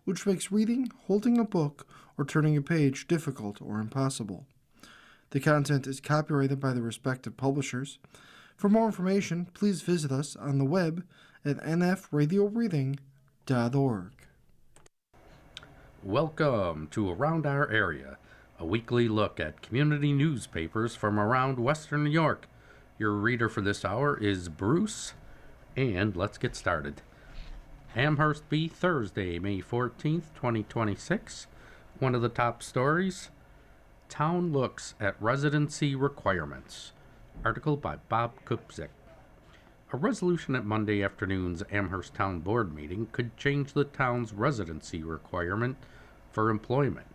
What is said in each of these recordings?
which makes reading, holding a book, or turning a page difficult or impossible. The content is copyrighted by the respective publishers. For more information, please visit us on the web at nfradioreading.org. Welcome to Around Our Area, a weekly look at community newspapers from around Western New York. Your reader for this hour is Bruce, and let's get started. Amherst Bee, Thursday, May 14th, 2026. One of the top stories, Town Looks at Residency Requirements. Article by Bob Kupzik. A resolution at Monday afternoon's Amherst Town Board meeting could change the town's residency requirement for employment.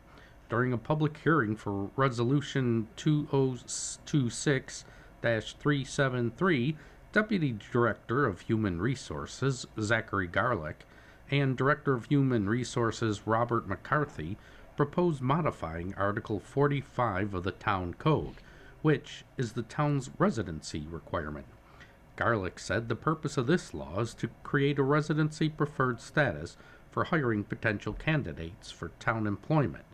During a public hearing for Resolution 2026-373, Deputy Director of Human Resources Zachary Garlick and Director of Human Resources Robert McCarthy proposed modifying Article 45 of the Town Code, which is the town's residency requirement. Garlick said the purpose of this law is to create a residency preferred status for hiring potential candidates for town employment,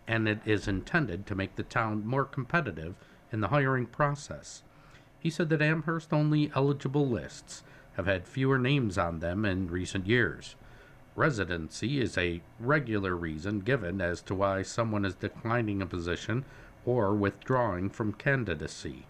and it is intended to make the town more competitive in the hiring process. He said that Amherst-only eligible lists have had fewer names on them in recent years. Residency is a regular reason given as to why someone is declining a position or withdrawing from candidacy.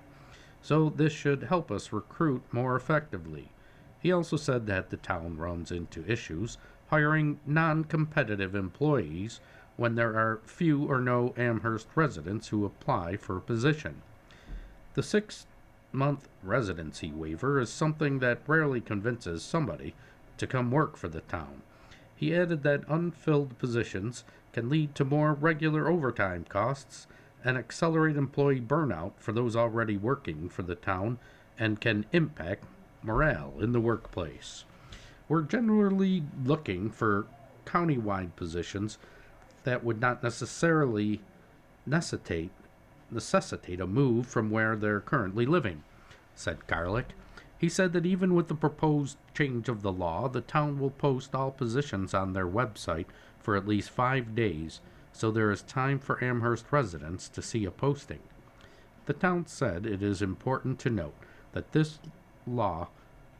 So this should help us recruit more effectively. He also said that the town runs into issues hiring non-competitive employees when there are few or no Amherst residents who apply for a position. The 6-month residency waiver is something that rarely convinces somebody to come work for the town. He added that unfilled positions can lead to more regular overtime costs and accelerate employee burnout for those already working for the town and can impact morale in the workplace. We're generally looking for county-wide positions that would not necessarily necessitate a move from where they're currently living, said Garlick. He said that even with the proposed change of the law, the town will post all positions on their website for at least 5 days, so there is time for Amherst residents to see a posting. The town said it is important to note that this law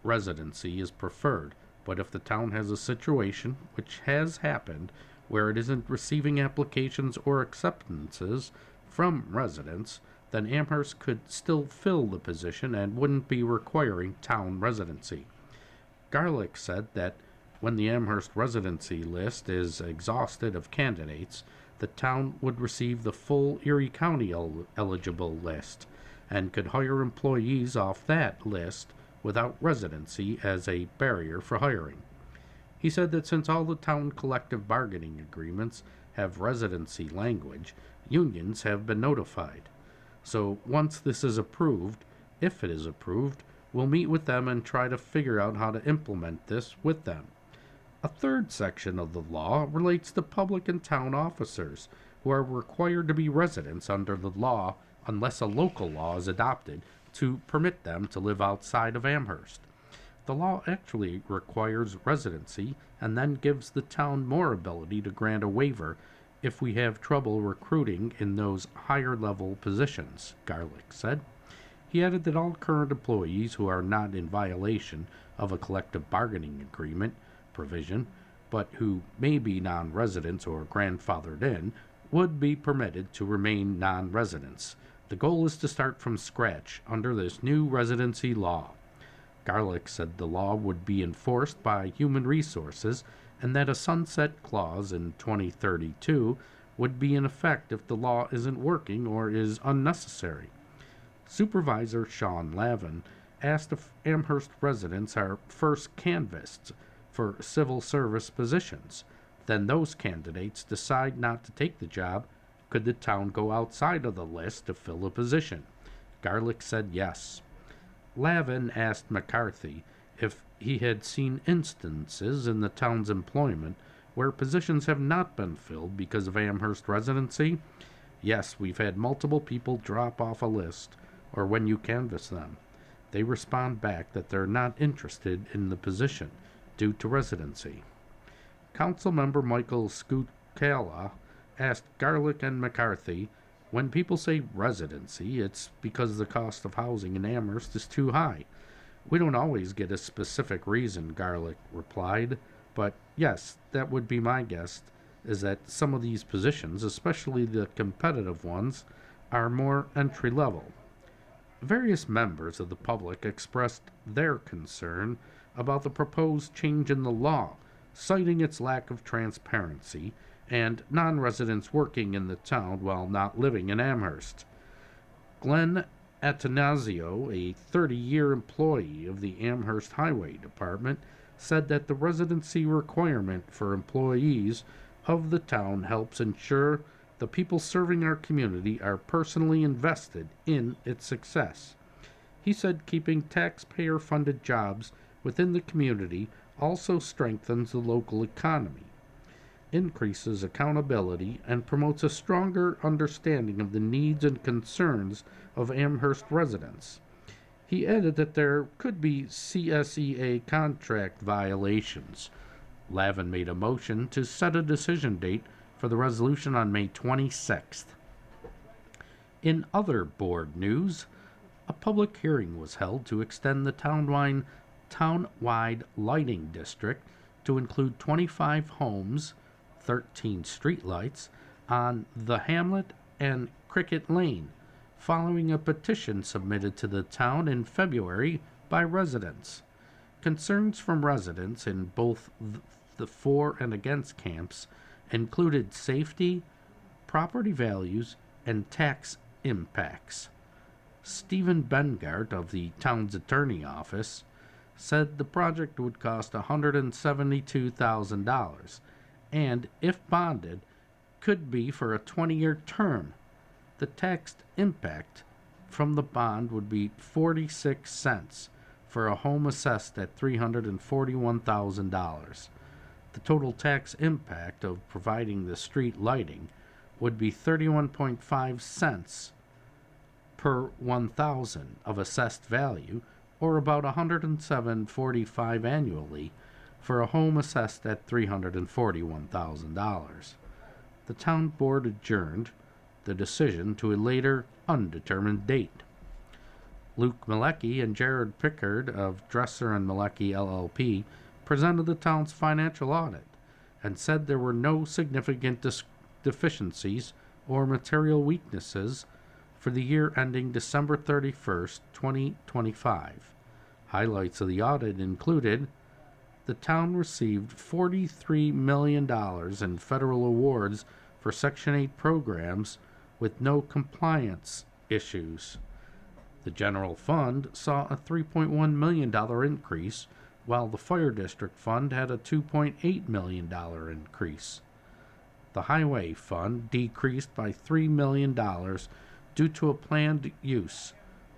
residency is preferred, but if the town has a situation, which has happened, where it isn't receiving applications or acceptances from residents, then Amherst could still fill the position and wouldn't be requiring town residency. Garlick said that when the Amherst residency list is exhausted of candidates, the town would receive the full Erie County eligible list and could hire employees off that list without residency as a barrier for hiring. He said that since all the town collective bargaining agreements have residency language, unions have been notified. So once this is approved, if it is approved, we'll meet with them and try to figure out how to implement this with them. A third section of the law relates to public and town officers, who are required to be residents under the law unless a local law is adopted to permit them to live outside of Amherst. The law actually requires residency and then gives the town more ability to grant a waiver if we have trouble recruiting in those higher-level positions, Garlick said. He added that all current employees who are not in violation of a collective bargaining agreement provision, but who may be non-residents or grandfathered in, would be permitted to remain non-residents. The goal is to start from scratch under this new residency law. Garlick said the law would be enforced by Human Resources and that a sunset clause in 2032 would be in effect if the law isn't working or is unnecessary. Supervisor Sean Lavin asked if Amherst residents are first canvassed for civil service positions. Then those candidates decide not to take the job. Could the town go outside of the list to fill a position? Garlick said yes. Lavin asked McCarthy if he had seen instances in the town's employment where positions have not been filled because of Amherst residency. Yes, we've had multiple people drop off a list, or when you canvass them, they respond back that they're not interested in the position due to residency. Councilmember Michael Scucala asked Garlick and McCarthy, when people say residency, it's because the cost of housing in Amherst is too high. We don't always get a specific reason, Garlick replied, but yes, that would be my guess, is that some of these positions, especially the competitive ones, are more entry level. Various members of the public expressed their concern about the proposed change in the law, citing its lack of transparency and non-residents working in the town while not living in Amherst. Glenn Atanasio, a 30-year employee of the Amherst Highway Department, said that the residency requirement for employees of the town helps ensure the people serving our community are personally invested in its success. He said keeping taxpayer-funded jobs within the community also strengthens the local economy, increases accountability, and promotes a stronger understanding of the needs and concerns of Amherst residents. He added that there could be CSEA contract violations. Lavin made a motion to set a decision date for the resolution on May 26th. In other board news, a public hearing was held to extend the townwide lighting district to include 25 homes, 13 streetlights on the Hamlet and Cricket Lane, following a petition submitted to the town in February by residents. Concerns from residents in both the for and against camps included safety, property values, and tax impacts. Stephen Bengart of the town's attorney office said the project would cost $172,000 and, if bonded, could be for a 20-year term. The tax impact from the bond would be 46 cents for a home assessed at $341,000. The total tax impact of providing the street lighting would be 31.5 cents per 1,000 of assessed value, or about $107.45 annually for a home assessed at $341,000. The town board adjourned the decision to a later undetermined date. Luke Malecki and Jared Pickard of Dresser and Malecki LLP presented the town's financial audit and said there were no significant deficiencies or material weaknesses for the year ending December 31st, 2025. Highlights of the audit included the town received $43 million in federal awards for Section 8 programs with no compliance issues. The general fund saw a $3.1 million increase, while the fire district fund had a $2.8 million increase. The highway fund decreased by $3 million due to a planned use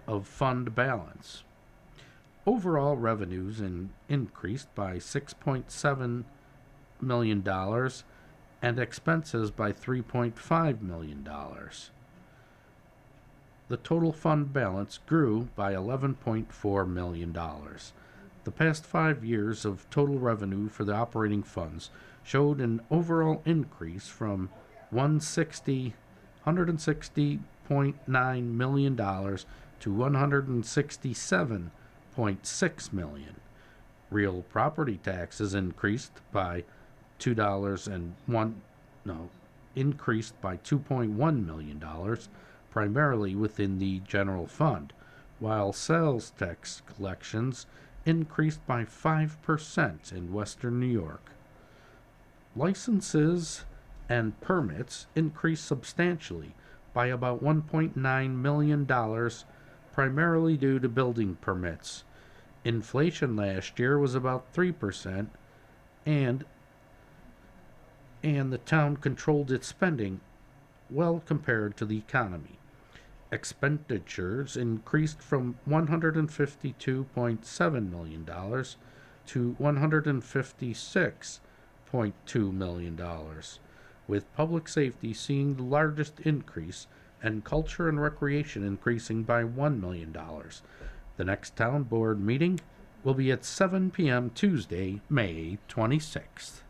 of fund balance. Overall revenues increased by $6.7 million and expenses by $3.5 million. The total fund balance grew by $11.4 million. The past 5 years of total revenue for the operating funds showed an overall increase from $160.9 million to $167.6 million. Real property taxes increased by $2.1 million, primarily within the general fund, while sales tax collections increased by 5% in western New York. Licenses and permits increased substantially by about $1.9 million, primarily due to building permits. Inflation last year was about 3%, and the town controlled its spending well compared to the economy. Expenditures increased from $152.7 million to $156.2 million, with public safety seeing the largest increase and culture and recreation increasing by $1 million. The next town board meeting will be at 7 p.m. Tuesday, May 26th.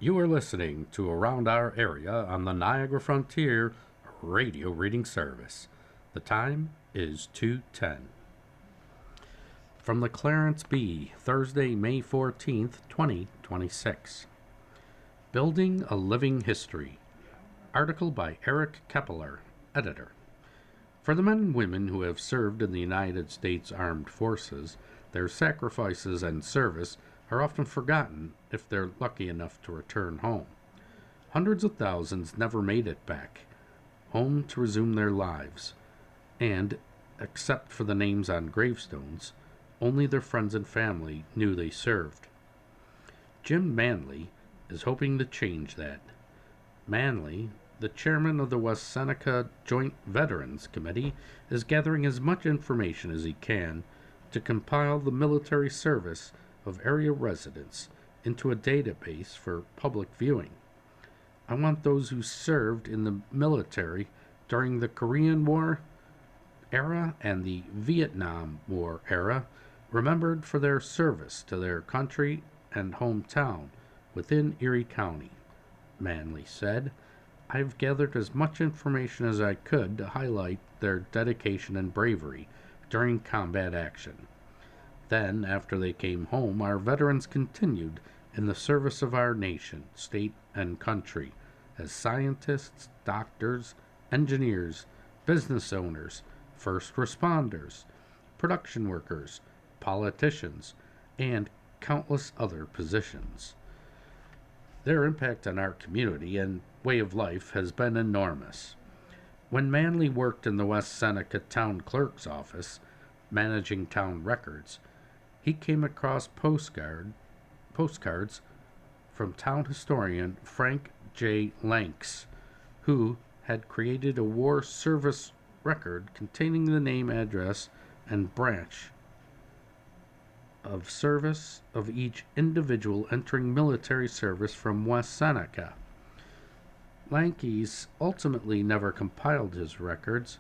You are listening to Around Our Area on the Niagara Frontier radio reading service. The time is 2:10. From the Clarence Bee, Thursday, May 14th, 2026. Building a Living History. Article by Eric Keppeler, editor. For the men and women who have served in the United States Armed Forces, their sacrifices and service are often forgotten if they're lucky enough to return home. Hundreds of thousands never made it back home to resume their lives, and, except for the names on gravestones, only their friends and family knew they served. Jim Manley is hoping to change that. Manley, the chairman of the West Seneca Joint Veterans Committee, is gathering as much information as he can to compile the military service of area residents into a database for public viewing. I want those who served in the military during the Korean War era and the Vietnam War era remembered for their service to their country and hometown within Erie County, Manley said. I've gathered as much information as I could to highlight their dedication and bravery during combat action. Then, after they came home, our veterans continued in the service of our nation, state, and country as scientists, doctors, engineers, business owners, first responders, production workers, politicians, and countless other positions. Their impact on our community and way of life has been enormous. When Manley worked in the West Seneca town clerk's office, managing town records, he came across postcards from town historian Frank J. Lanks, who had created a war service record containing the name, address, and branch of service of each individual entering military service from West Seneca. Lankies ultimately never compiled his records,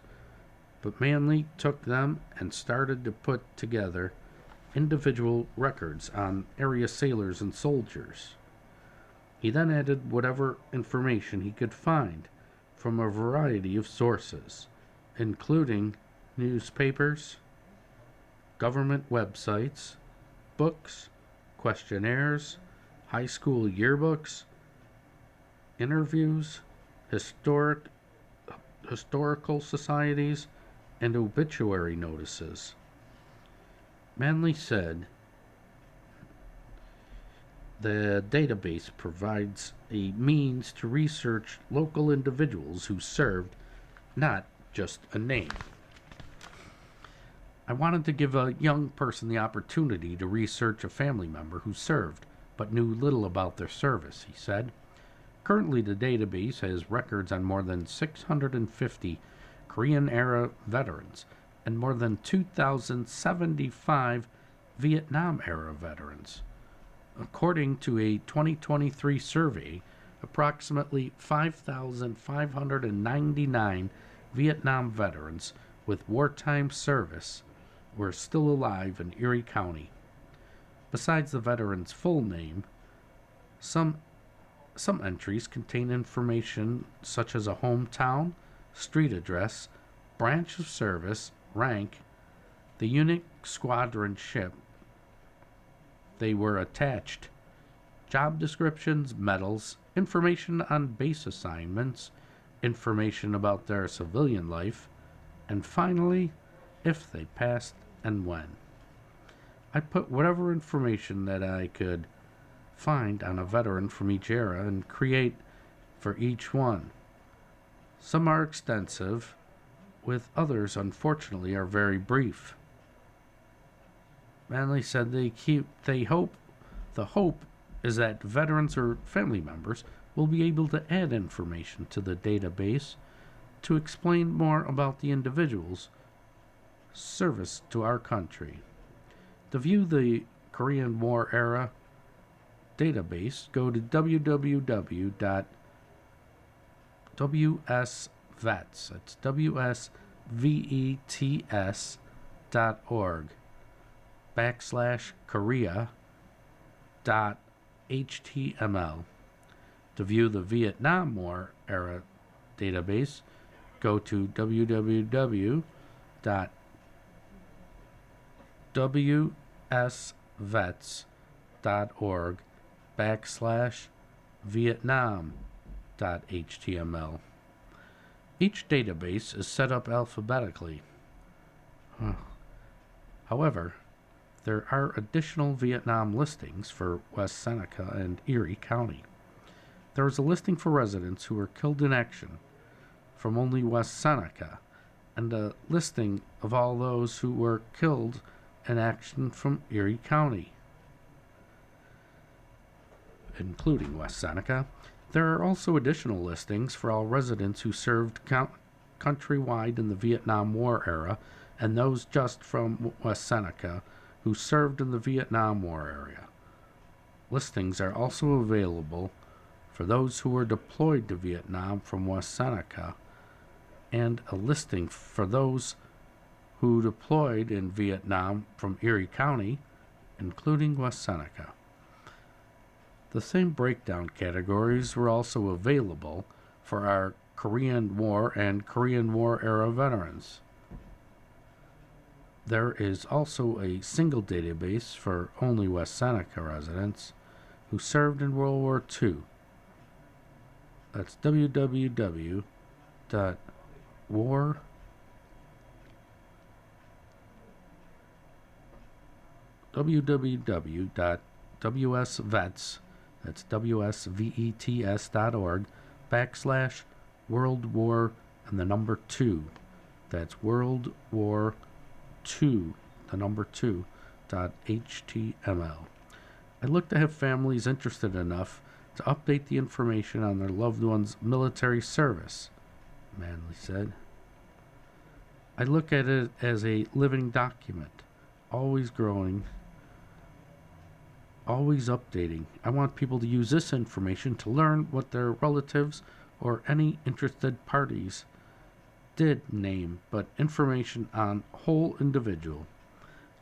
but Manley took them and started to put together individual records on area sailors and soldiers. He then added whatever information he could find from a variety of sources, including newspapers, government websites, books, questionnaires, high school yearbooks, interviews, historical societies, and obituary notices. Manley said, the database provides a means to research local individuals who served, not just a name. I wanted to give a young person the opportunity to research a family member who served, but knew little about their service, he said. Currently, the database has records on more than 650 Korean-era veterans and more than 2,075 Vietnam-era veterans. According to a 2023 survey, approximately 5,599 Vietnam veterans with wartime service were still alive in Erie County. Besides the veteran's full name, some entries contain information such as a hometown, street address, branch of service, rank, the unit, squadron, ship they were attached, job descriptions, medals, information on base assignments, information about their civilian life, and finally, if they passed and when. I put whatever information that I could find on a veteran from each era and create for each one. Some are extensive, with others, unfortunately, are very brief. Manley said the hope is that veterans or family members will be able to add information to the database to explain more about the individual's service to our country. To view the Korean War era database, go to www.wsvets, that's WSVETS.org /Korea.html. To view the Vietnam War era database, go to www.wsvets.org/Vietnam.html. Each database is set up alphabetically. However, there are additional Vietnam listings for West Seneca and Erie County. There is a listing for residents who were killed in action from only West Seneca, and a listing of all those who were killed in action from Erie County, including West Seneca. There are also additional listings for all residents who served countrywide in the Vietnam War era, and those just from West Seneca who served in the Vietnam War area. Listings are also available for those who were deployed to Vietnam from West Seneca, and a listing for those who deployed in Vietnam from Erie County, including West Seneca. The same breakdown categories were also available for our Korean War and Korean War era veterans. There is also a single database for only West Seneca residents who served in World War II. That's www.wsvets, that's wsvets.org/World War and the number 2. That's World War 2, the number 2.html. I look to have families interested enough to update the information on their loved one's military service, Manley said. I look at it as a living document, always growing, always updating. I want people to use this information to learn what their relatives or any interested parties did name, but information on whole individual.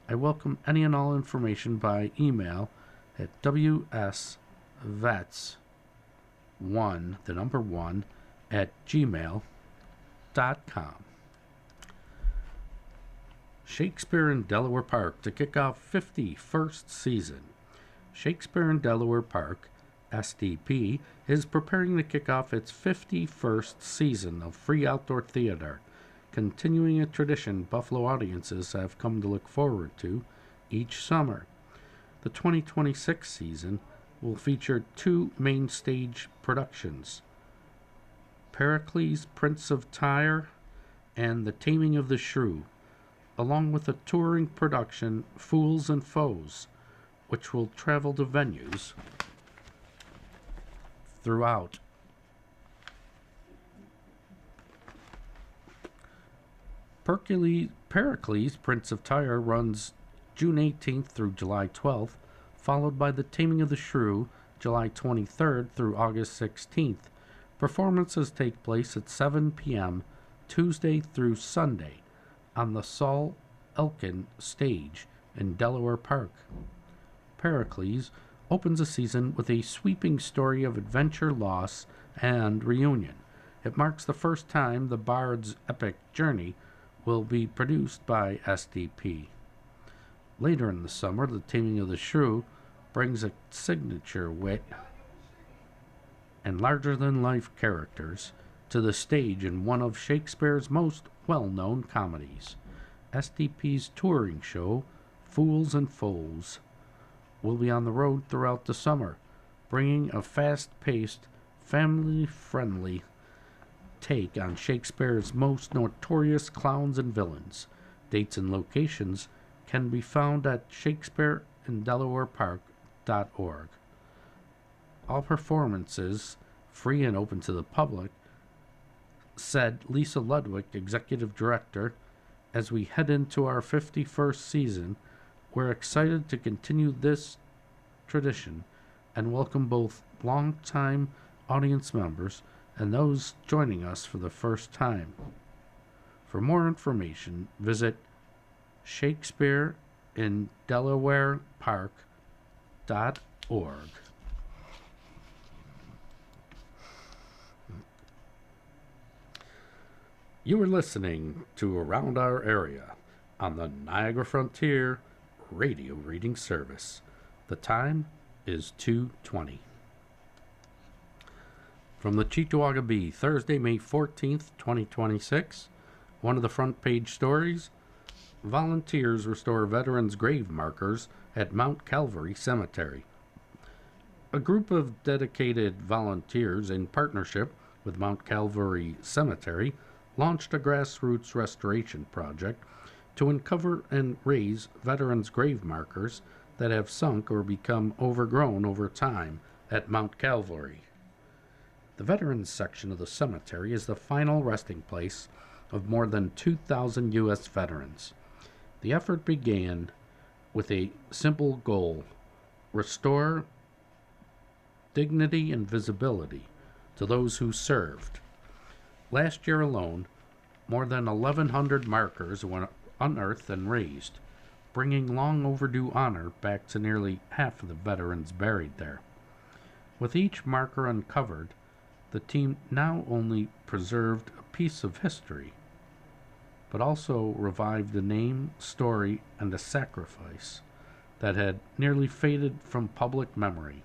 I welcome any and all information by email at wsvets1, the number 1, at gmail.com. Shakespeare in Delaware Park to kick off 51st season. Shakespeare in Delaware Park, SDP, is preparing to kick off its 51st season of free outdoor theater, continuing a tradition Buffalo audiences have come to look forward to each summer. The 2026 season will feature 2 main stage productions, Pericles, Prince of Tyre, and The Taming of the Shrew, along with a touring production, Fools and Foes, which will travel to venues throughout Pericles, Prince of Tyre runs June 18th through July 12th, followed by The Taming of the Shrew, July 23rd through August 16th. Performances take place at 7 p.m. Tuesday through Sunday on the Saul Elkin stage in Delaware Park. Pericles opens the season with a sweeping story of adventure, loss, and reunion. It marks the first time the bard's epic journey will be produced by SDP. Later in the summer, The Taming of the Shrew brings a signature wit and larger-than-life characters to the stage in one of Shakespeare's most well-known comedies. SDP's touring show, Fools and Foes, will be on the road throughout the summer, bringing a fast-paced, family-friendly take on Shakespeare's most notorious clowns and villains. Dates and locations can be found at shakespeareinDelawarePark.org. All performances free and open to the public, said Lisa Ludwig, executive director. As we head into our 51st season, we're excited to continue this tradition and welcome both long-time audience members and those joining us for the first time. For more information, visit shakespeareinDelawarePark.org. You are listening to Around Our Area on the Niagara Frontier Radio Reading Service. The time is 2:20. From the Cheektowaga Bee, Thursday, May 14th, 2026. One of the front page stories: volunteers restore veterans' grave markers at Mount Calvary Cemetery. A group of dedicated volunteers in partnership with Mount Calvary Cemetery launched a grassroots restoration project to uncover and raise veterans' grave markers that have sunk or become overgrown over time at Mount Calvary. The veterans section of the cemetery is the final resting place of more than 2,000 U.S. veterans. The effort began with a simple goal: restore dignity and visibility to those who served. Last year alone, more than 1,100 markers were unearthed and raised, bringing long overdue honor back to nearly half of the veterans buried there. With each marker uncovered, the team not only preserved a piece of history, but also revived the name, story, and the sacrifice that had nearly faded from public memory.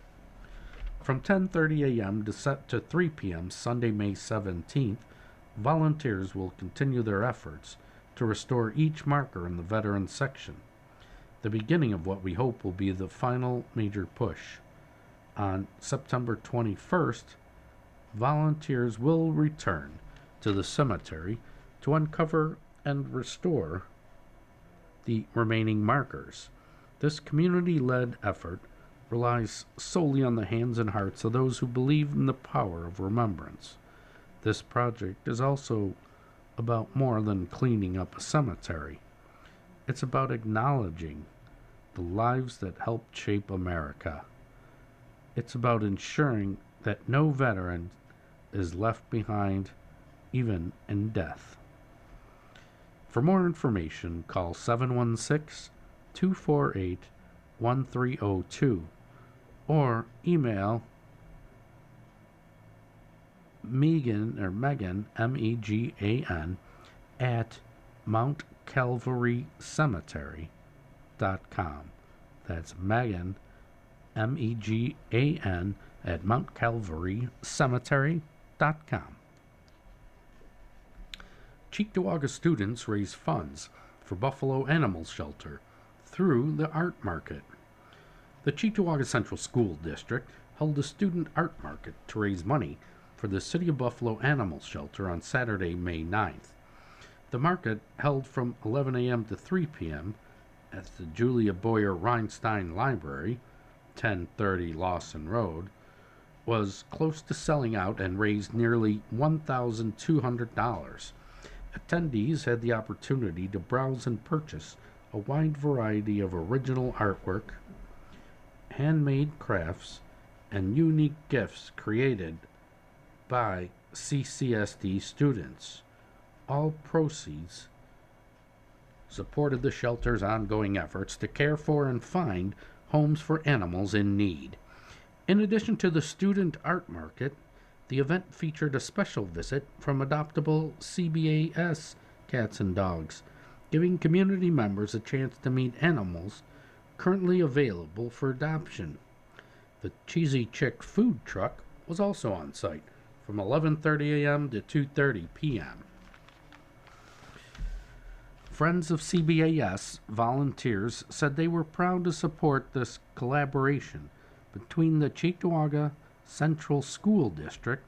From 10:30 a.m. to 3 p.m. Sunday, May 17th, volunteers will continue their efforts to restore each marker in the veterans section, the beginning of what we hope will be the final major push. On September 21st, volunteers will return to the cemetery to uncover and restore the remaining markers. This community-led effort relies solely on the hands and hearts of those who believe in the power of remembrance. This project is also about more than cleaning up a cemetery. It's about acknowledging the lives that helped shape America. It's about ensuring that no veteran is left behind, even in death. For more information, call 716-248-1302 or email Megan, M-E-G-A-N, at mountcalvarycemetery.com. That's Megan, M-E-G-A-N, at mountcalvarycemetery.com. Cheektowaga students raise funds for Buffalo Animal Shelter through the art market. The Cheektowaga Central School District held a student art market to raise money for the City of Buffalo Animal Shelter on Saturday, May 9th. The market, held from 11 a.m. to 3 p.m. at the Julia Boyer Reinstein Library, 1030 Lawson Road, was close to selling out and raised nearly $1,200. Attendees had the opportunity to browse and purchase a wide variety of original artwork, handmade crafts, and unique gifts created by CCSD students. All proceeds supported the shelter's ongoing efforts to care for and find homes for animals in need. In addition to the student art market, the event featured a special visit from adoptable CBAS cats and dogs, giving community members a chance to meet animals currently available for adoption. The Cheesy Chick food truck was also on site from 11:30 a.m. to 2:30 p.m. Friends of CBAS volunteers said they were proud to support this collaboration between the Cheektowaga Central School District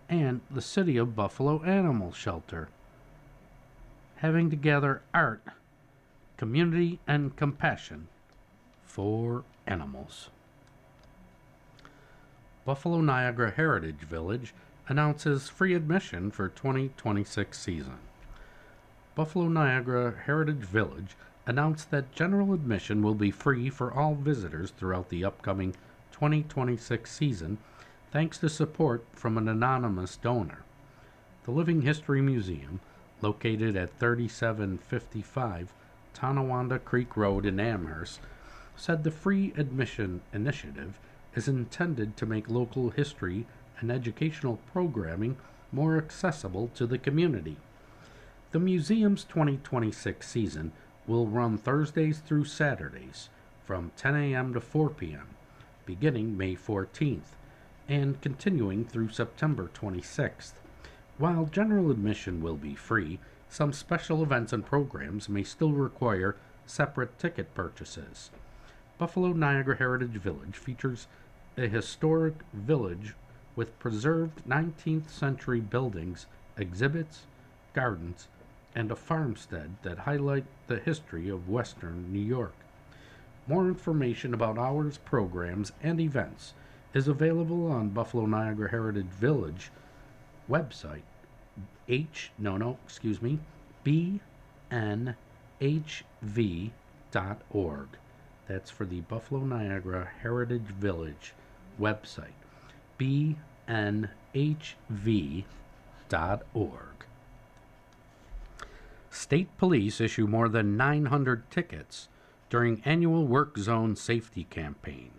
and the City of Buffalo Animal Shelter, having together art, community, and compassion for animals. Buffalo Niagara Heritage Village announces free admission for 2026 season. Buffalo Niagara Heritage Village announced that general admission will be free for all visitors throughout the upcoming 2026 season, thanks to support from an anonymous donor. The Living History Museum, located at 3755 Tonawanda Creek Road in Amherst, said the free admission initiative is intended to make local history and educational programming more accessible to the community. The museum's 2026 season will run Thursdays through Saturdays from 10 a.m. to 4 p.m., beginning May 14th and continuing through September 26th. While general admission will be free, some special events and programs may still require separate ticket purchases. Buffalo Niagara Heritage Village features a historic village with preserved 19th century buildings, exhibits, gardens, and a farmstead that highlight the history of Western New York. More information about hours, programs, and events is available on Buffalo Niagara Heritage Village website, bnhv.org. That's for the Buffalo Niagara Heritage Village website, bnhv.org. State police issue more than 900 tickets during annual work zone safety campaign.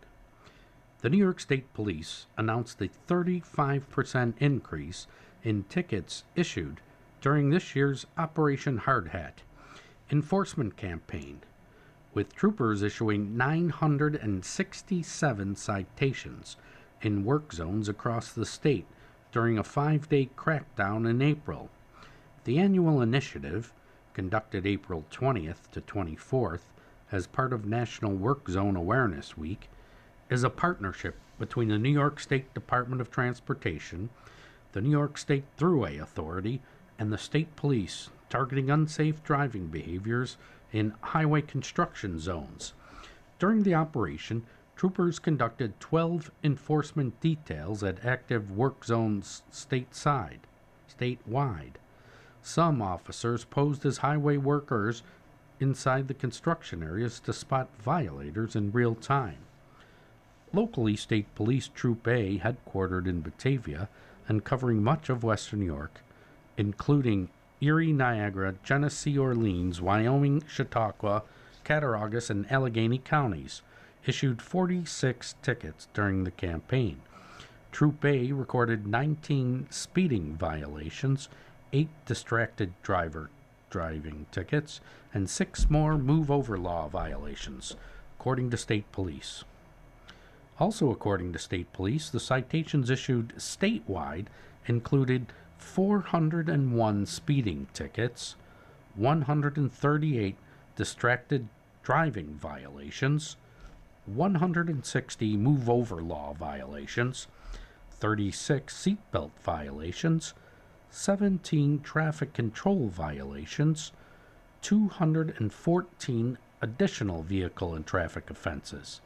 The New York State Police announced a 35% increase in tickets issued during this year's Operation Hard Hat enforcement campaign, with troopers issuing 967 citations in work zones across the state during a 5-day crackdown in April. The annual initiative, conducted April 20th to 24th as part of National Work Zone Awareness Week, is a partnership between the New York State Department of Transportation, the New York State Thruway Authority, and the state police, targeting unsafe driving behaviors in highway construction zones. During the operation, troopers conducted 12 enforcement details at active work zones statewide. Some officers posed as highway workers inside the construction areas to spot violators in real time. Locally, State Police Troop A, headquartered in Batavia and covering much of western New York, including Erie, Niagara, Genesee, Orleans, Wyoming, Chautauqua, Cattaraugus, and Allegheny counties, issued 46 tickets during the campaign. Troop A recorded 19 speeding violations, 8 distracted driving tickets, and 6 more move-over law violations, according to state police. Also according to state police, the citations issued statewide included 401 speeding tickets, 138 distracted driving violations, 160 move-over law violations, 36 seatbelt violations, 17 traffic control violations, 214 additional vehicle and traffic offenses.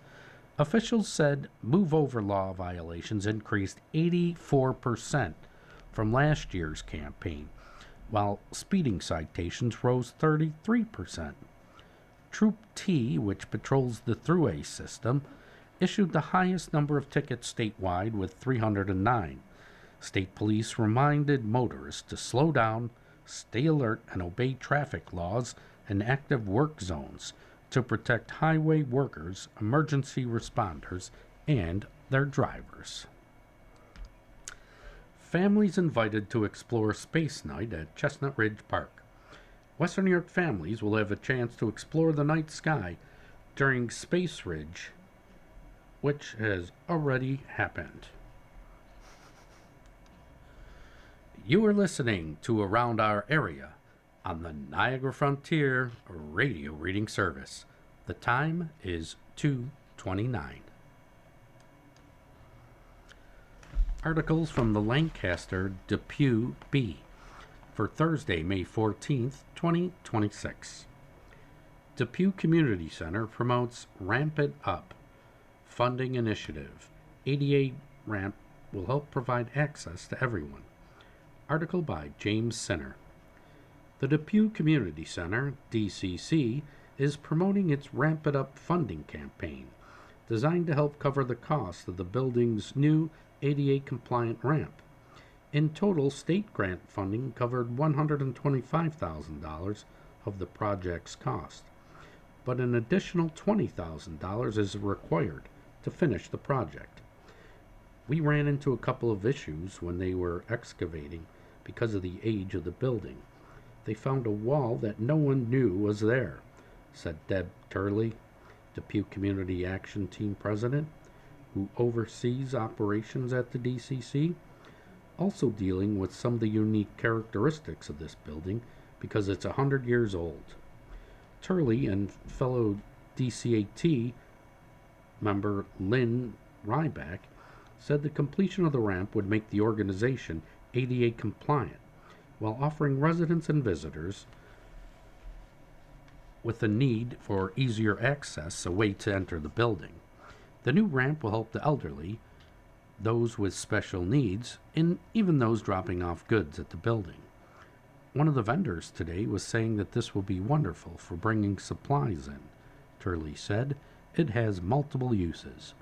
Officials said move-over law violations increased 84% from last year's campaign, while speeding citations rose 33%. Troop T, which patrols the Thruway system, issued the highest number of tickets statewide with 309. State police reminded motorists to slow down, stay alert, and obey traffic laws in active work zones to protect highway workers, emergency responders, and their drivers. Families invited to explore Space Night at Chestnut Ridge Park. Western New York families will have a chance to explore the night sky during Space Ridge, which has already happened. You are listening to Around Our Area on the Niagara Frontier radio reading service. The time is 2:29. Articles from the Lancaster Depew Bee for Thursday, May 14th, 2026. Depew Community Center promotes Ramp It Up funding initiative. ADA ramp will help provide access to everyone. Article by James Sinner. The Depew Community Center, DCC, is promoting its Ramp It Up funding campaign, designed to help cover the cost of the building's new ADA-compliant ramp. In total, state grant funding covered $125,000 of the project's cost, but an additional $20,000 is required to finish the project. We ran into a couple of issues when they were excavating because of the age of the building. They found a wall that no one knew was there, said Deb Turley, Depew Community Action Team president, who oversees operations at the DCC, also dealing with some of the unique characteristics of this building because it's 100 years old. Turley and fellow DCAT member Lynn Ryback said the completion of the ramp would make the organization ADA compliant while offering residents and visitors with a need for easier access a way to enter the building. The new ramp will help the elderly, those with special needs, and even those dropping off goods at the building. One of the vendors today was saying that this will be wonderful for bringing supplies in. Turley said it has multiple uses.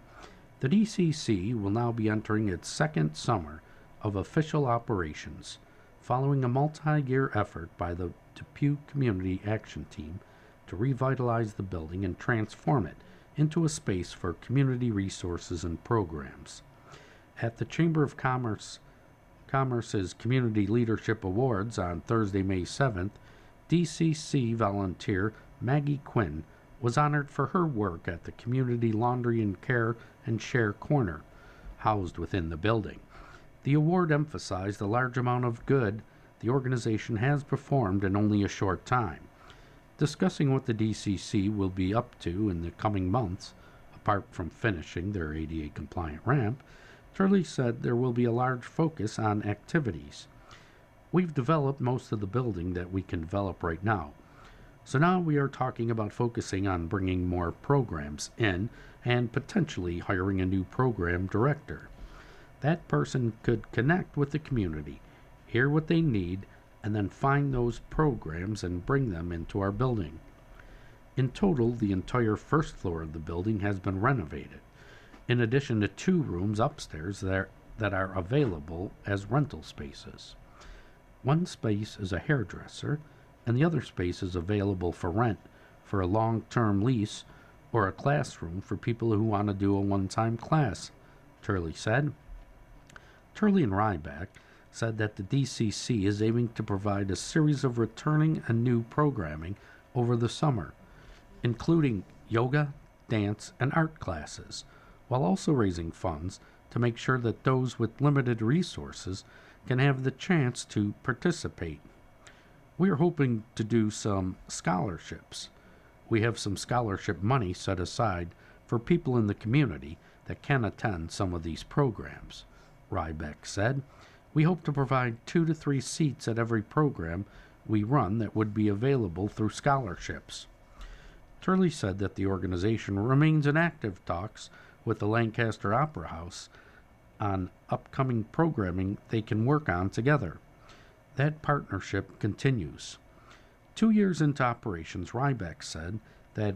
The DCC will now be entering its second summer of official operations, following a multi-year effort by the Depew Community Action Team to revitalize the building and transform it into a space for community resources and programs. At the Chamber of Commerce's Community Leadership Awards on Thursday, May 7th, DCC volunteer Maggie Quinn was honored for her work at the Community Laundry and Care and Share Corner, housed within the building. The award emphasized the large amount of good the organization has performed in only a short time. Discussing what the DCC will be up to in the coming months, apart from finishing their ADA-compliant ramp, Turley said there will be a large focus on activities. We've developed most of the building that we can develop right now. So now we are talking about focusing on bringing more programs in and potentially hiring a new program director. That person could connect with the community, hear what they need, and then find those programs and bring them into our building. In total, the entire first floor of the building has been renovated, in addition to 2 rooms upstairs that are available as rental spaces. One space is a hairdresser, and the other space is available for rent for a long-term lease or a classroom for people who want to do a one-time class, Turley said. Turley and Ryback said that the DCC is aiming to provide a series of returning and new programming over the summer, including yoga, dance, and art classes, while also raising funds to make sure that those with limited resources can have the chance to participate. We are hoping to do some scholarships. We have some scholarship money set aside for people in the community that can attend some of these programs, Ryback said. We hope to provide 2 to 3 seats at every program we run that would be available through scholarships. Turley said that the organization remains in active talks with the Lancaster Opera House on upcoming programming they can work on together. That partnership continues. 2 years into operations, Ryback said that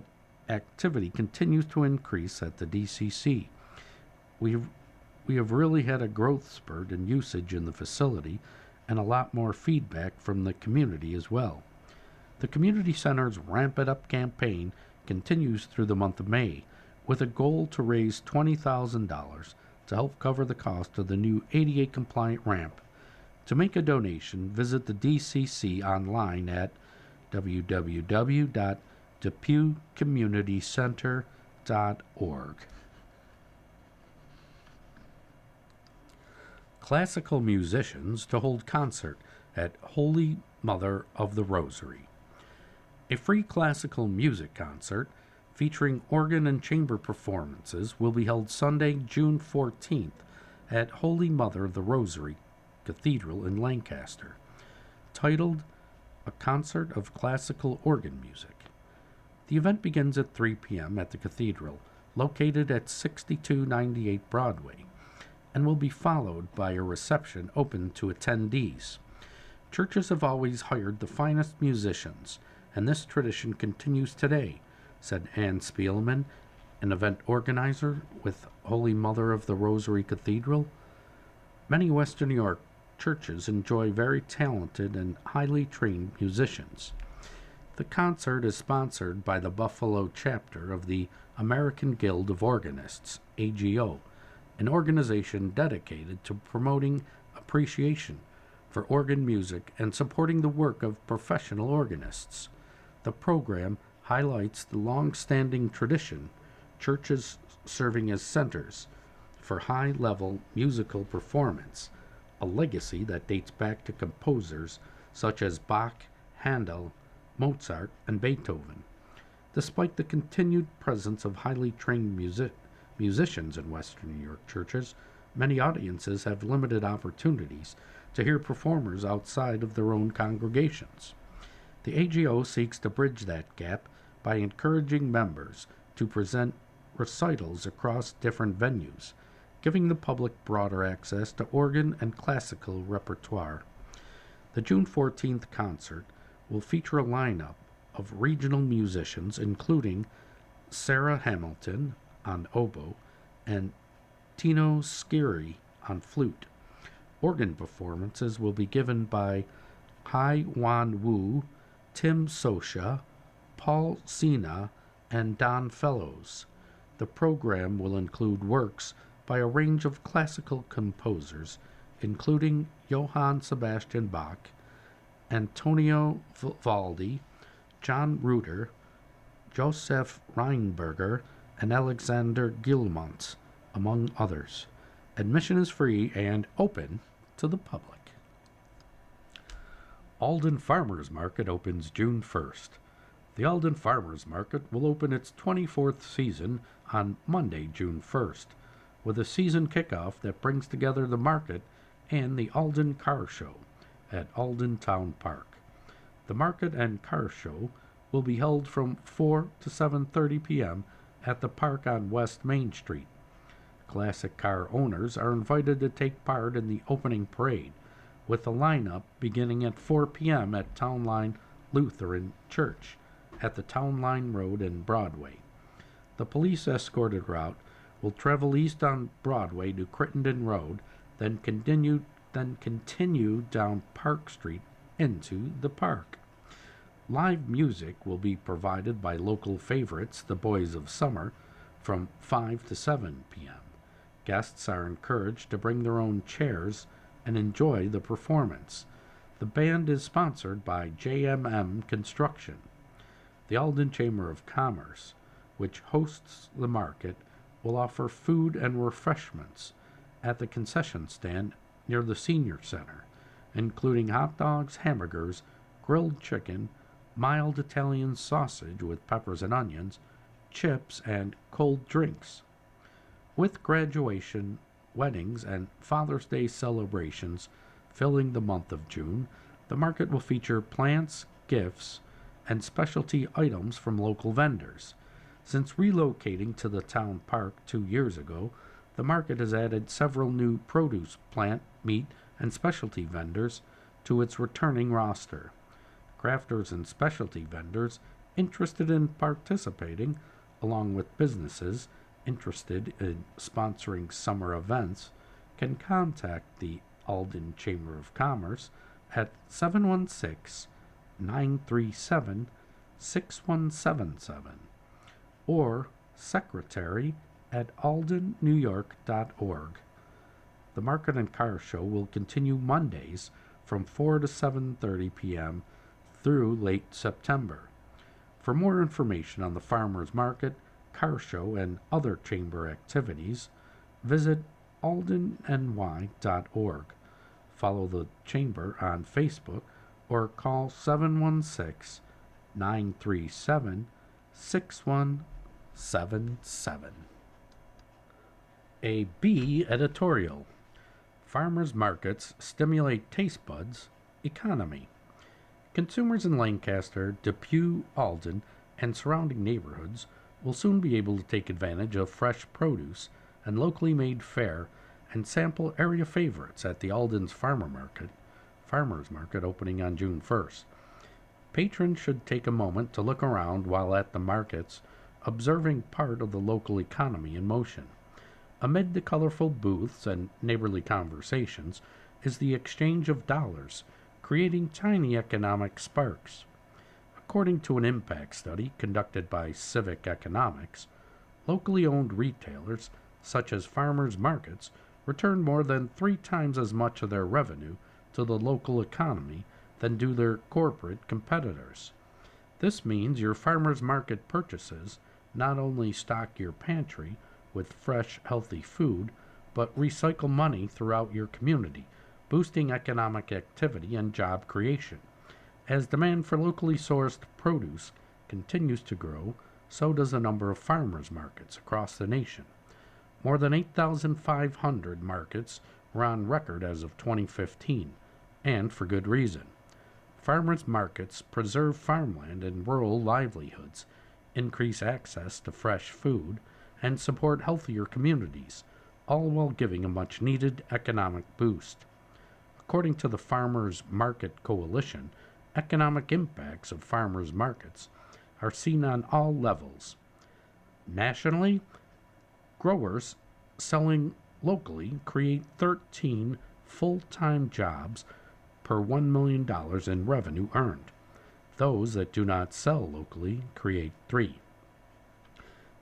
activity continues to increase at the DCC. We have really had a growth spurt in usage in the facility and a lot more feedback from the community as well. The community center's Ramp It Up campaign continues through the month of May, with a goal to raise $20,000 to help cover the cost of the new ADA-compliant ramp. To make a donation, visit the DCC online at www.depewcommunitycenter.org. Classical musicians to hold concert at Holy Mother of the Rosary. A free classical music concert featuring organ and chamber performances will be held Sunday, June 14th at Holy Mother of the Rosary Cathedral in Lancaster, titled A Concert of Classical Organ Music. The event begins at 3 p.m. at the cathedral, located at 6298 Broadway, and will be followed by a reception open to attendees. Churches have always hired the finest musicians, and this tradition continues today, said Ann Spielman, an event organizer with Holy Mother of the Rosary Cathedral. Many Western New York churches enjoy very talented and highly trained musicians. The concert is sponsored by the Buffalo chapter of the American Guild of Organists, AGO, an organization dedicated to promoting appreciation for organ music and supporting the work of professional organists. The program highlights the long-standing tradition, churches serving as centers for high-level musical performance, a legacy that dates back to composers such as Bach, Handel, Mozart, and Beethoven. Despite the continued presence of highly trained musicians in Western New York churches, many audiences have limited opportunities to hear performers outside of their own congregations. The AGO seeks to bridge that gap by encouraging members to present recitals across different venues, giving the public broader access to organ and classical repertoire. The June 14th concert will feature a lineup of regional musicians including Sarah Hamilton on oboe and Tino Skiri on flute. Organ performances will be given by Hai Wan Wu, Tim Sosha, Paul Sina, and Don Fellows. The program will include works by a range of classical composers, including Johann Sebastian Bach, Antonio Vivaldi, John Rutter, Joseph Reinberger, and Alexander Guillemot, among others. Admission is free and open to the public. Alden Farmers Market opens June 1st. The Alden Farmers Market will open its 24th season on Monday, June 1st, with a season kickoff that brings together the market and the Alden Car Show at Alden Town Park. The market and car show will be held from 4 to 7:30 p.m. at the park on West Main Street. Classic car owners are invited to take part in the opening parade, with the lineup beginning at 4 p.m. at Town Line Lutheran Church at the Town Line Road and Broadway. The police-escorted route will travel east on Broadway to Crittenden Road, then continue down Park Street into the park. Live music will be provided by local favorites, the Boys of Summer, from 5 to 7 p.m. Guests are encouraged to bring their own chairs and enjoy the performance. The band is sponsored by JMM Construction. The Alden Chamber of Commerce, which hosts the market, will offer food and refreshments at the concession stand near the Senior Center, including hot dogs, hamburgers, grilled chicken, mild Italian sausage with peppers and onions, chips, and cold drinks. With graduation, weddings, and Father's Day celebrations filling the month of June, the market will feature plants, gifts, and specialty items from local vendors. Since relocating to the town park 2 years ago, the market has added several new produce, plant, meat, and specialty vendors to its returning roster. Crafters and specialty vendors interested in participating, along with businesses interested in sponsoring summer events, can contact the Alden Chamber of Commerce at 716-937-6177 or secretary@aldenNewYork.org. The market and car show will continue Mondays from 4 to 7:30 p.m. through late September. For more information on the farmers market, car show, and other chamber activities, visit aldenny.org. Follow the chamber on Facebook or call 716-937-6177. A B editorial. Farmers markets stimulate taste buds, economy. Consumers in Lancaster, Depew, Alden, and surrounding neighborhoods will soon be able to take advantage of fresh produce and locally made fare and sample area favorites at the Alden's Farmers Market opening on June 1st. Patrons should take a moment to look around while at the markets, observing part of the local economy in motion. Amid the colorful booths and neighborly conversations is the exchange of dollars, creating tiny economic sparks. According to an impact study conducted by Civic Economics, locally owned retailers, such as farmers markets, return more than 3 times as much of their revenue to the local economy than do their corporate competitors. This means your farmers market purchases not only stock your pantry with fresh, healthy food, but recycle money throughout your community, boosting economic activity and job creation. As demand for locally sourced produce continues to grow, so does the number of farmers markets across the nation. More than 8,500 markets were on record as of 2015, and for good reason. Farmers markets preserve farmland and rural livelihoods, increase access to fresh food, and support healthier communities, all while giving a much-needed economic boost. According to the Farmers Market Coalition, economic impacts of farmers markets are seen on all levels. Nationally, growers selling locally create 13 full-time jobs per $1 million in revenue earned. Those that do not sell locally create 3.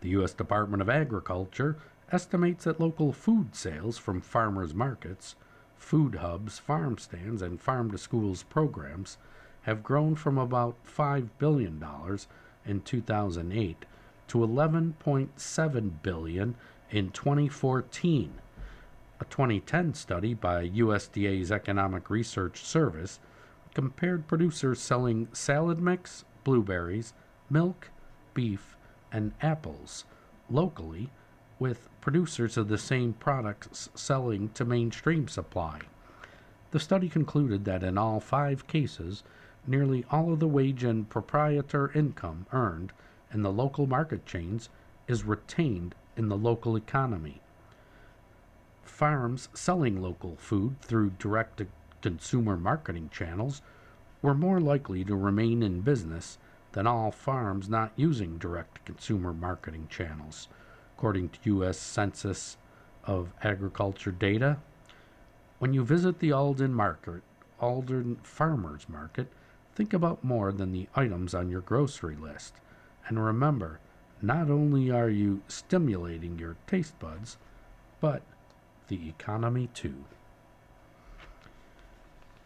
The U.S. Department of Agriculture estimates that local food sales from farmers markets, food hubs, farm stands, and farm-to-schools programs have grown from about $5 billion in 2008 to $11.7 billion in 2014. A 2010 study by USDA's Economic Research Service compared producers selling salad mix, blueberries, milk, beef, and apples locally with producers of the same products selling to mainstream supply. The study concluded that in all 5 cases, nearly all of the wage and proprietor income earned in the local market chains is retained in the local economy. Farms selling local food through direct-to-consumer marketing channels were more likely to remain in business than all farms not using direct-to-consumer marketing channels, according to U.S. Census of Agriculture data. When you visit the Alden Farmers Market, think about more than the items on your grocery list. And remember, not only are you stimulating your taste buds, but the economy too.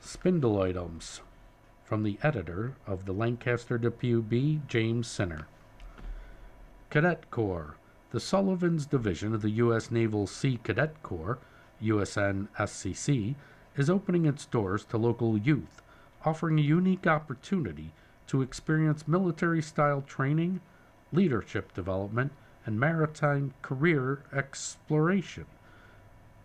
Spindle items from the editor of the Lancaster Depew Bee, James Sinner. Cadet Corps. The Sullivan's Division of the U.S. Naval Sea Cadet Corps, USNSCC, is opening its doors to local youth, offering a unique opportunity to experience military-style training, leadership development, and maritime career exploration.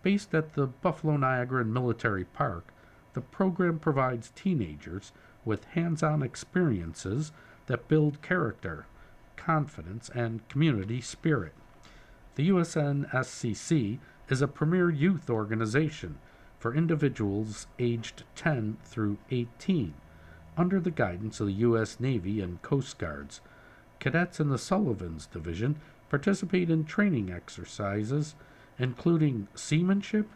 Based at the Buffalo Niagara Military Park, the program provides teenagers with hands-on experiences that build character, confidence, and community spirit. The USNSCC is a premier youth organization for individuals aged 10 through 18, under the guidance of the U.S. Navy and Coast Guards. Cadets in the Sullivan's Division participate in training exercises including seamanship,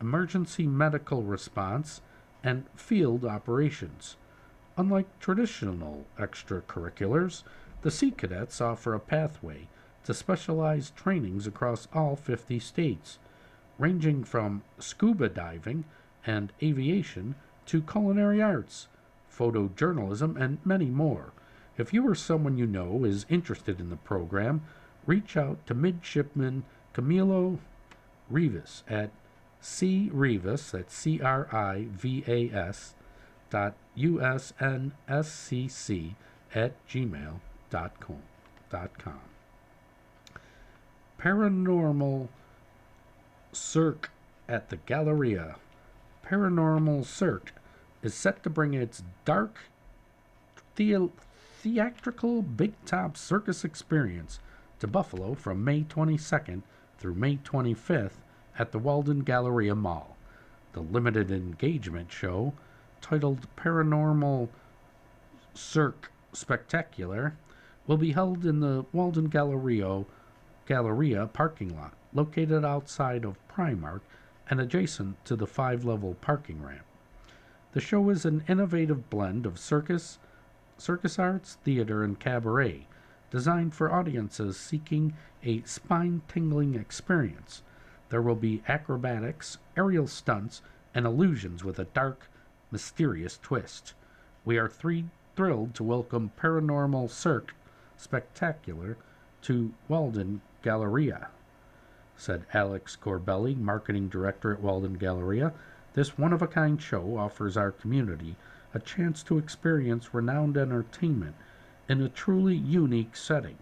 emergency medical response, and field operations. Unlike traditional extracurriculars, the Sea Cadets offer a pathway to specialized trainings across all 50 states, ranging from scuba diving and aviation to culinary arts, photojournalism, and many more. If you or someone you know is interested in the program, reach out to Midshipman Camilo Rivas at crivas, that's CRIVAS, usnscc@gmail.com. Paranormal Cirque at the Galleria. Paranormal Cirque is set to bring its dark, theatrical big-top circus experience to Buffalo from May 22nd through May 25th at the Walden Galleria Mall. The limited engagement show, titled Paranormal Cirque Spectacular, will be held in the Walden Galleria parking lot, located outside of Primark and adjacent to the 5-level parking ramp. The show is an innovative blend of circus arts, theater, and cabaret, designed for audiences seeking a spine-tingling experience. There will be acrobatics, aerial stunts, and illusions with a dark, mysterious twist. We are thrilled to welcome Paranormal Cirque Spectacular to Walden Galleria, said Alex Corbelli, marketing director at Walden Galleria. This one-of-a-kind show offers our community a chance to experience renowned entertainment in a truly unique setting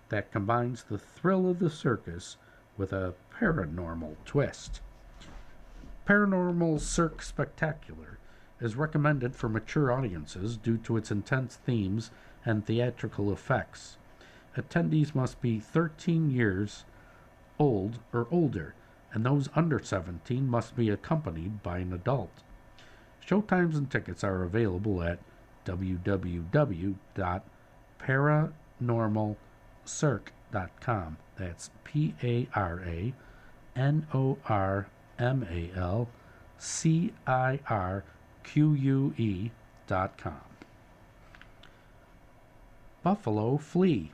that combines the thrill of the circus with a paranormal twist. Paranormal Cirque Spectacular is recommended for mature audiences due to its intense themes and theatrical effects. Attendees must be 13 years old or older, and those under 17 must be accompanied by an adult. Showtimes and tickets are available at www.paranormalcirque.com. That's PARANORMALCIRQUE.com. Buffalo Flea.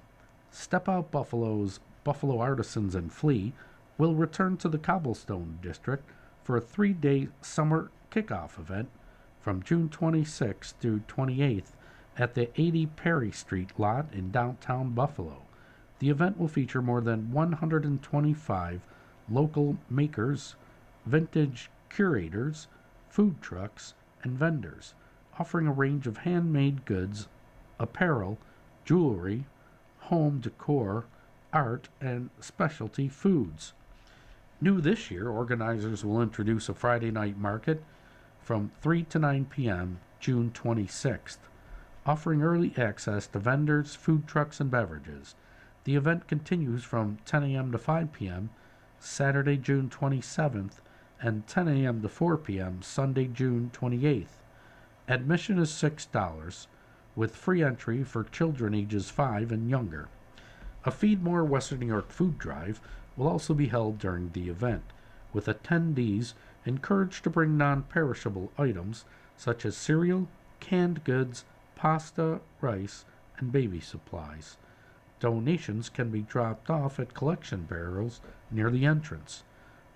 Step Out Buffalo's Buffalo Artisans and Flea will return to the Cobblestone District for a 3-day summer kickoff event from June 26th through 28th at the 80 Perry Street lot in downtown Buffalo. The event will feature more than 125 local makers, vintage curators, food trucks, and vendors, offering a range of handmade goods, apparel, jewelry, home decor, art, and specialty foods. New this year, organizers will introduce a Friday night market from 3 to 9 p.m. June 26th, offering early access to vendors, food trucks, and beverages. The event continues from 10 a.m. to 5 p.m. Saturday, June 27th, and 10 a.m. to 4 p.m. Sunday, June 28th. Admission is $6, with free entry for children ages 5 and younger. A Feed More Western New York food drive will also be held during the event, with attendees encouraged to bring non-perishable items such as cereal, canned goods, pasta, rice, and baby supplies. Donations can be dropped off at collection barrels near the entrance.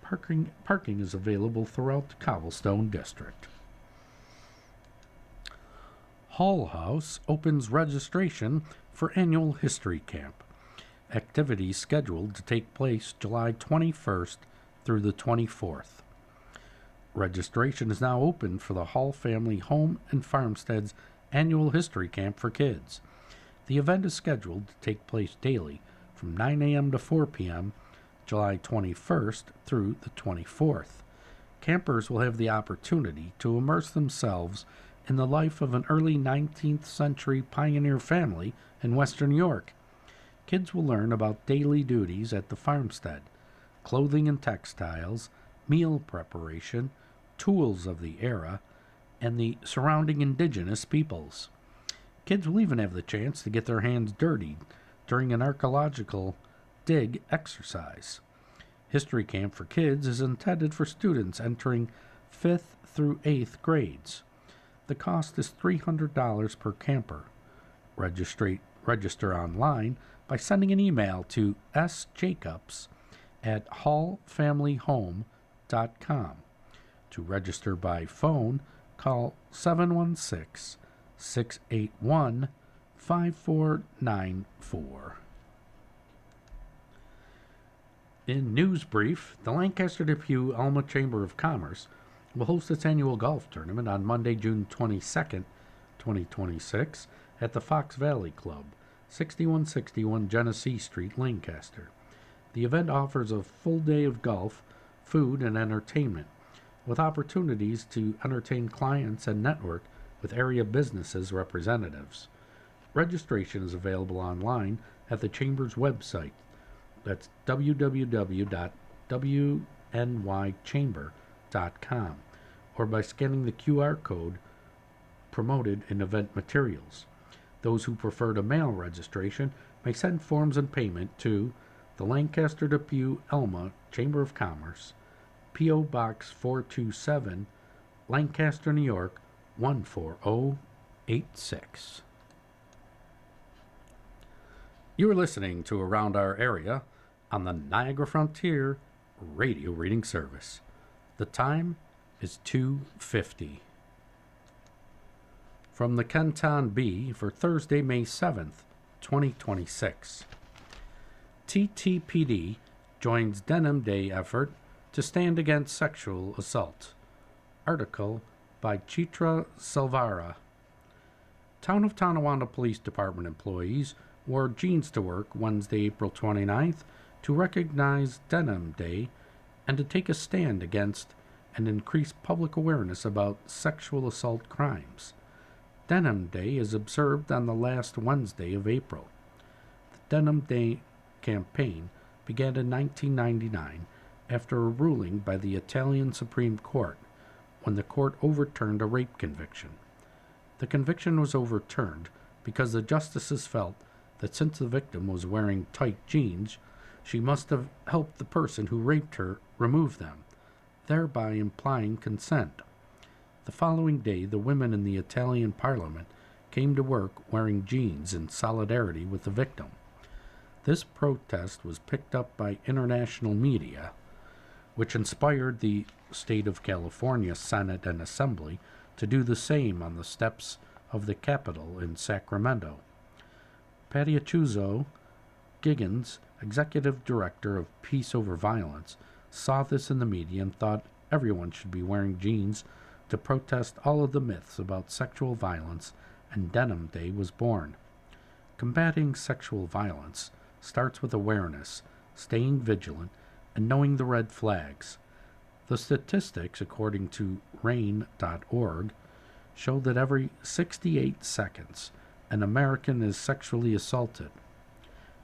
Parking is available throughout the Cobblestone District. Hull House opens registration for annual history camp. Activities scheduled to take place July 21st through the 24th. Registration is now open for the Hull Family Home and Farmstead's annual history camp for kids. The event is scheduled to take place daily from 9 a.m. to 4 p.m. July 21st through the 24th. Campers will have the opportunity to immerse themselves in the life of an early 19th century pioneer family in Western New York. Kids will learn about daily duties at the farmstead, clothing and textiles, meal preparation, tools of the era, and the surrounding indigenous peoples. Kids will even have the chance to get their hands dirty during an archaeological dig exercise. History Camp for Kids is intended for students entering 5th through 8th grades. The cost is $300 per camper. Register online by sending an email to sjacobs@hallfamilyhome.com. To register by phone, call 716-681-5494. In News Brief, the Lancaster Depew Alma Chamber of Commerce will host its annual golf tournament on Monday, June 22nd, 2026, at the Fox Valley Club, 6161 Genesee Street, Lancaster. The event offers a full day of golf, food, and entertainment, with opportunities to entertain clients and network with area businesses representatives. Registration is available online at the Chamber's website. That's www.wnychamber.com, or by scanning the QR code promoted in event materials. Those who prefer to mail registration may send forms and payment to the Lancaster Depew Alma Chamber of Commerce, P.O. Box 427, Lancaster, New York 14086. You are listening to Around Our Area on the Niagara Frontier Radio Reading Service. The time is 2:50. from the Canton Bee for Thursday, May 7th, 2026. TTPD joins Denim Day effort to stand against sexual assault. Article by Chitra Salvara. Town of Tonawanda Police Department employees wore jeans to work Wednesday, April 29th to recognize Denim Day and to take a stand against and increase public awareness about sexual assault crimes. Denim Day is observed on the last Wednesday of April. The Denim Day campaign began in 1999 after a ruling by the Italian Supreme Court when the court overturned a rape conviction. The conviction was overturned because the justices felt that since the victim was wearing tight jeans, she must have helped the person who raped her remove them, thereby implying consent. The following day, the women in the Italian parliament came to work wearing jeans in solidarity with the victim. This protest was picked up by international media, which inspired the state of California Senate and Assembly to do the same on the steps of the Capitol in Sacramento. Patiachuzo Giggins, executive director of Peace Over Violence, saw this in the media and thought everyone should be wearing jeans to protest all of the myths about sexual violence, and Denim Day was born. Combating sexual violence starts with awareness, staying vigilant, and knowing the red flags. The statistics, according to RAIN.org, show that every 68 seconds an American is sexually assaulted,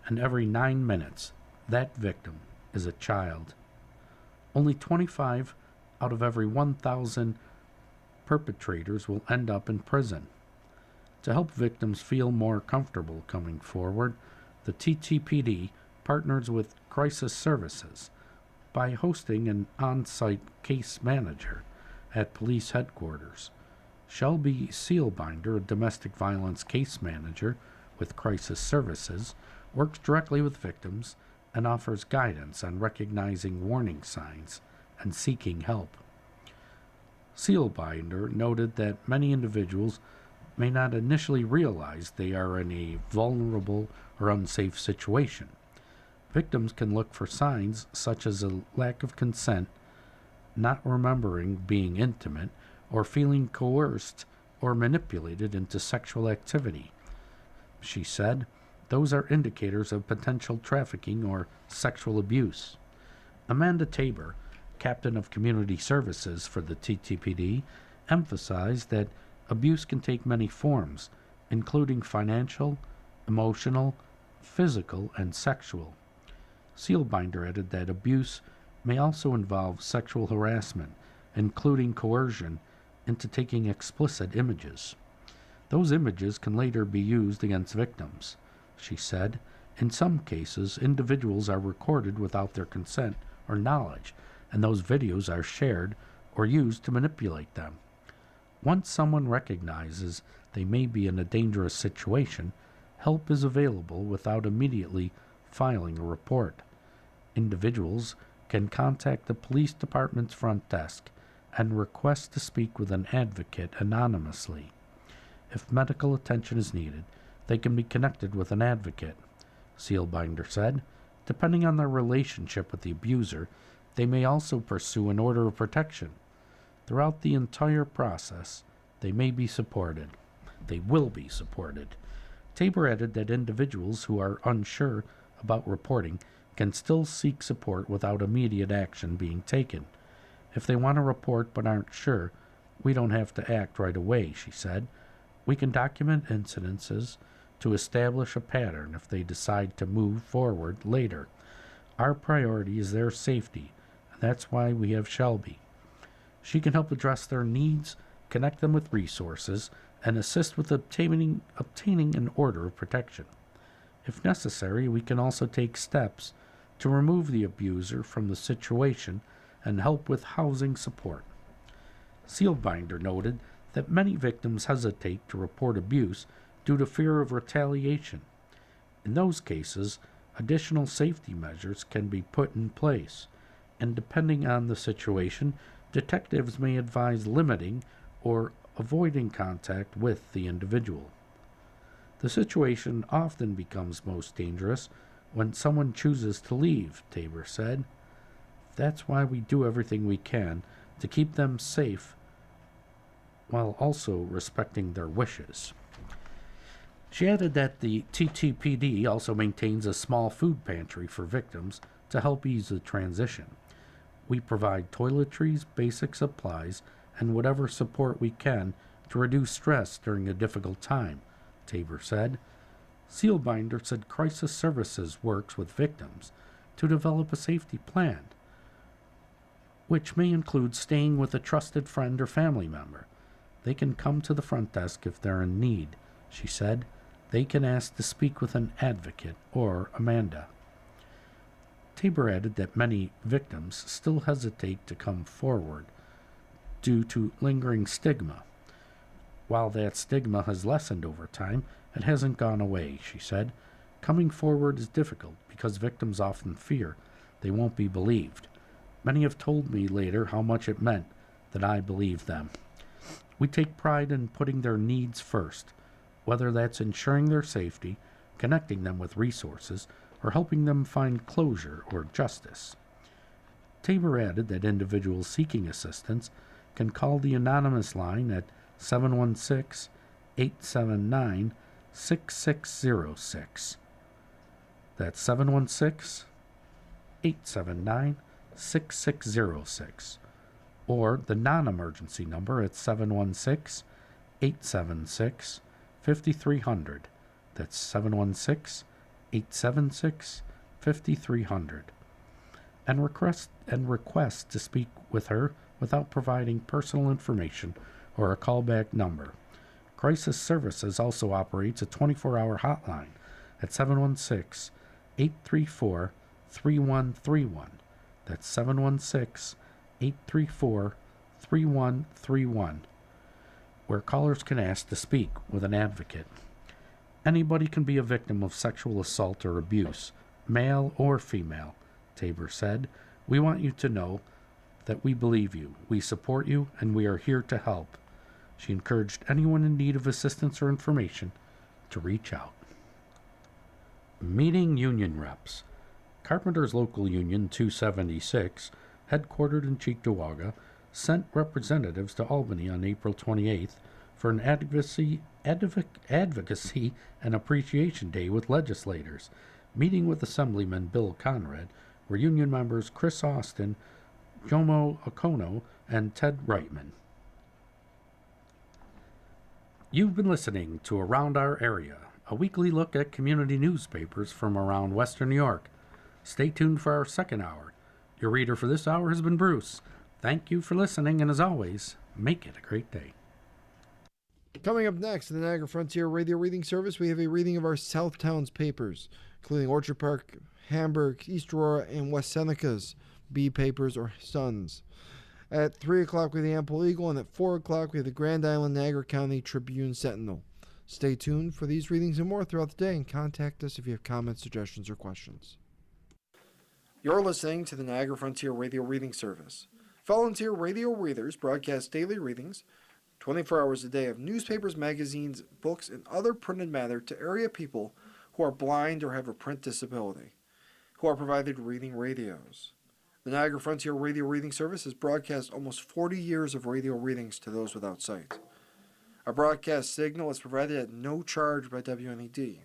and every 9 minutes that victim is a child. Only 25 out of every 1,000 perpetrators will end up in prison. To help victims feel more comfortable coming forward, the TTPD partners with Crisis Services by hosting an on-site case manager at police headquarters. Shelby Sealbinder, a domestic violence case manager with Crisis Services, works directly with victims and offers guidance on recognizing warning signs and seeking help. Sealbinder noted that many individuals may not initially realize they are in a vulnerable or unsafe situation. Victims can look for signs such as a lack of consent, not remembering being intimate, or feeling coerced or manipulated into sexual activity. She said, those are indicators of potential trafficking or sexual abuse. Amanda Tabor, captain of community services for the TTPD, emphasized that abuse can take many forms, including financial, emotional, physical, and sexual. Sealbinder added that abuse may also involve sexual harassment, including coercion into taking explicit images. Those images can later be used against victims. She said, in some cases, individuals are recorded without their consent or knowledge, and those videos are shared or used to manipulate them. Once someone recognizes they may be in a dangerous situation, help is available without immediately filing a report. Individuals can contact the police department's front desk and request to speak with an advocate anonymously. If medical attention is needed, they can be connected with an advocate, Sealbinder said. Depending on their relationship with the abuser, they may also pursue an order of protection. Throughout the entire process, they may be supported. They will be supported. Tabor added that individuals who are unsure about reporting can still seek support without immediate action being taken. If they want to report but aren't sure, we don't have to act right away, she said. We can document incidences to establish a pattern if they decide to move forward later. Our priority is their safety, and that's why we have Shelby. She can help address their needs, connect them with resources, and assist with obtaining an order of protection. If necessary, we can also take steps to remove the abuser from the situation and help with housing support. Sealbinder noted that many victims hesitate to report abuse due to fear of retaliation. In those cases, additional safety measures can be put in place, and depending on the situation, detectives may advise limiting or avoiding contact with the individual. The situation often becomes most dangerous when someone chooses to leave, Tabor said. That's why we do everything we can to keep them safe while also respecting their wishes. She added that the TTPD also maintains a small food pantry for victims to help ease the transition. We provide toiletries, basic supplies, and whatever support we can to reduce stress during a difficult time, Tabor said. Sealbinder said Crisis Services works with victims to develop a safety plan, which may include staying with a trusted friend or family member. They can come to the front desk if they're in need, she said. They can ask to speak with an advocate or Amanda. Tabor added that many victims still hesitate to come forward due to lingering stigma. While that stigma has lessened over time, it hasn't gone away, she said. Coming forward is difficult because victims often fear they won't be believed. Many have told me later how much it meant that I believed them. We take pride in putting their needs first, whether that's ensuring their safety, connecting them with resources, or helping them find closure or justice. Tabor added that individuals seeking assistance can call the anonymous line at 716-879-6606. That's 716-879-6606. Or the non-emergency number at 716-876-5300. That's 716-876-5300. And request to speak with her without providing personal information or a callback number. Crisis Services also operates a 24-hour hotline at 716-834-3131. That's 716-834-3131, where callers can ask to speak with an advocate. Anybody can be a victim of sexual assault or abuse, male or female, Tabor said. We want you to know that we believe you, we support you, and we are here to help. She encouraged anyone in need of assistance or information to reach out. Meeting union reps. Carpenters Local Union 276, headquartered in Cheektowaga, sent representatives to Albany on April 28th for an advocacy and appreciation day with legislators, meeting with Assemblyman Bill Conrad, were union members Chris Austin, Jomo Okono, and Ted Reitman. You've been listening to Around Our Area, a weekly look at community newspapers from around Western New York. Stay tuned for our second hour. Your reader for this hour has been Bruce. Thank you for listening, and as always, make it a great day. Coming up next in the Niagara Frontier Radio Reading Service, we have a reading of our Southtowns papers, including Orchard Park, Hamburg, East Aurora, and West Seneca's B papers or Sons. At 3 o'clock, we have the Ample Eagle, and at 4 o'clock, we have the Grand Island Niagara County Tribune Sentinel. Stay tuned for these readings and more throughout the day, and contact us if you have comments, suggestions, or questions. You're listening to the Niagara Frontier Radio Reading Service. Volunteer radio readers broadcast daily readings, 24 hours a day, of newspapers, magazines, books, and other printed matter to area people who are blind or have a print disability, who are provided reading radios. The Niagara Frontier Radio Reading Service has broadcast almost 40 years of radio readings to those without sight. Our broadcast signal is provided at no charge by WNED.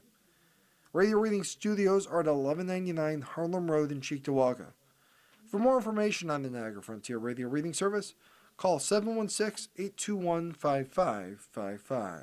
Radio Reading Studios are at 1199 Harlem Road in Cheektowaga. For more information on the Niagara Frontier Radio Reading Service, call 716-821-5555.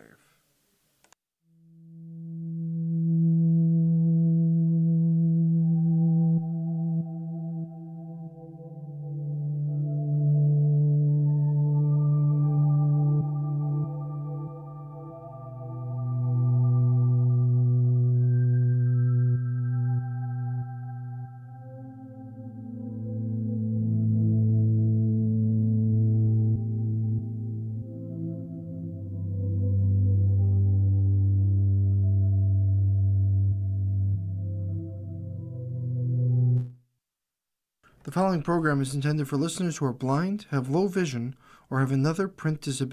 The following program is intended for listeners who are blind, have low vision, or have another print disability.